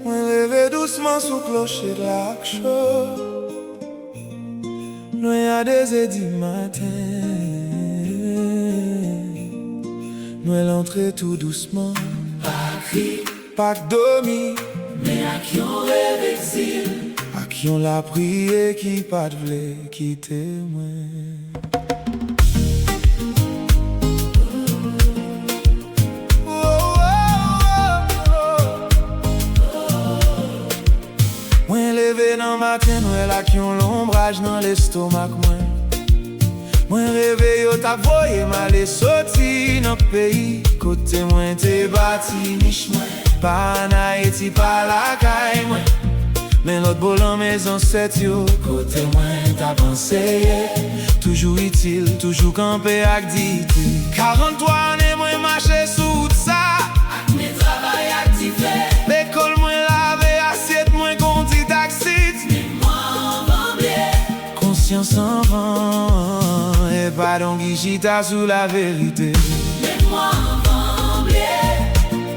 Moi levé doucement sous clocher de la chaux, loin à des heures du matin. Nous l'entrée tout doucement, pas cri, pas dormi, mais à qui on rêve exil, à qui on l'a prié qui pas de vle quitter moi. Dans matin, nous là qui ont l'ombrage dans l'estomac. Moi rêvé yo t'a voyé mal sorti dans pays. Côté moi t'es bâti niche moi. Pas en Haïti, pas la caille moi. Mais l'autre boulot mes ancêtres yo. Côté moi t'as pensé toujours utile, toujours campé ak dignité. 43 années moi marché sous ça. Ak mes travail activé. L'école moi lavé assiette moi conduit taxi. Conscience en vent, et pas donc gita sous la vérité. Mets-moi en vent,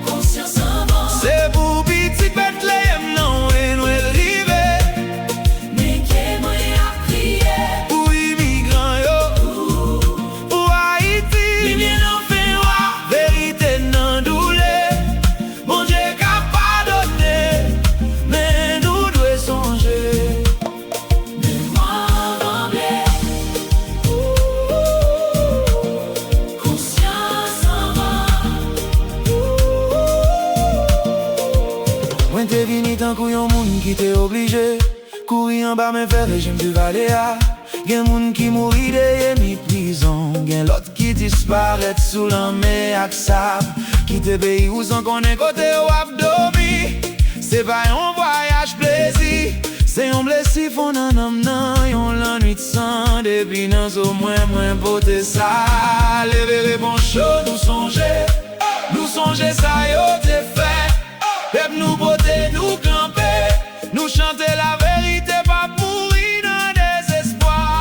conscience en vent. C'est pour petit Bethléem, non, et nous rive. Mais que moi a prié. Pour immigrants, yo, pour Haïti. Lumière en fait roi. Vérité non doulé. Mon Dieu qu'a pardonné, mais nous devons songer. T'es venu tant qu'il y a un monde qui t'est obligé courir en bas mais faire régime du Valéa. Y'a un monde qui mourit de mi prison. Y'a l'autre qui disparaît sous la mer ak sable. Qui te pays où sans qu'on est côté ou abdomi. C'est pas un voyage plaisir. C'est un blessif on en homme nan. Yon la nuit de sang depuis dans au moins poté ça. Lever les bons chaud nous songer. Nous songer ça yo t'es fait. Pep nous beauté, nous camper, nous chanter la vérité, pas mourir dans désespoir.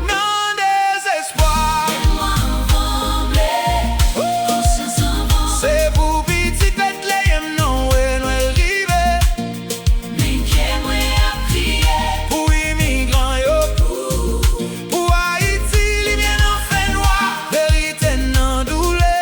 Dans désespoir. Mets-moi en vent, conscience en vent. C'est pour petit Bethléem, non, et nous rive. Mais que moi a prié. Pour immigrants, yo, pour Haïti, lumière en fait noir. Vérité non douleur.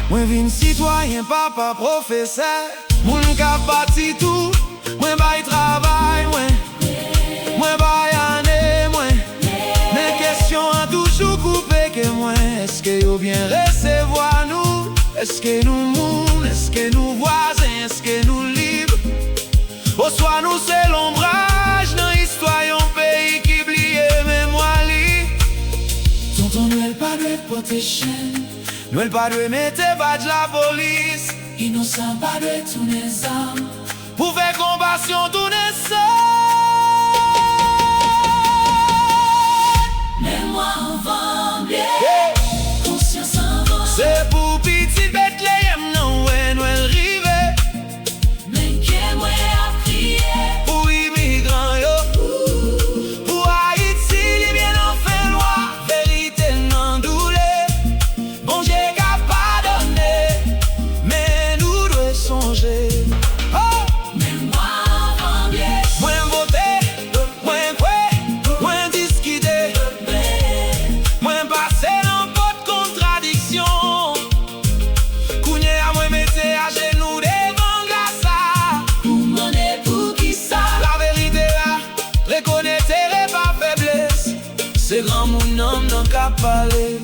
Moi vin citoyen, papa, professeur. Moun ka bâti tout. Moi bay travail, moi bay année, mes questions ont toujours coupé que moi. Est-ce que yo bien recevoir nous? Est-ce que nous moun? Est-ce que nous voisins? Est-ce que nous libres? Au soir nous c'est l'ombrage dans l'histoire yon pays qui blie mémoire li. Tonton Noël pas de porter chaîne. Noël pas de mettre badge la police. Innocent pas de tourner âmes. Pour faire compassion tourner ça. Mets-moi en vent, conscience en vent. C'est pour petit Bethléem, non, ouais, Noël rive. Mais que moi a prié. Pour immigrants, yo, pour Haïti, lumière en fait loi. Vérité non douleur. Bon Dieu qu'a pardonné, mais nous devons songer. Mets-moi en vent, Moins voter, moins quoi, moins discuter, moins passer dans votre contradiction. Kounye à moins mettre à genoux devant grâce. pour demander pour qui ça. La vérité là, reconnaître pas faiblesse. C'est grand mon homme dans qu'à parler.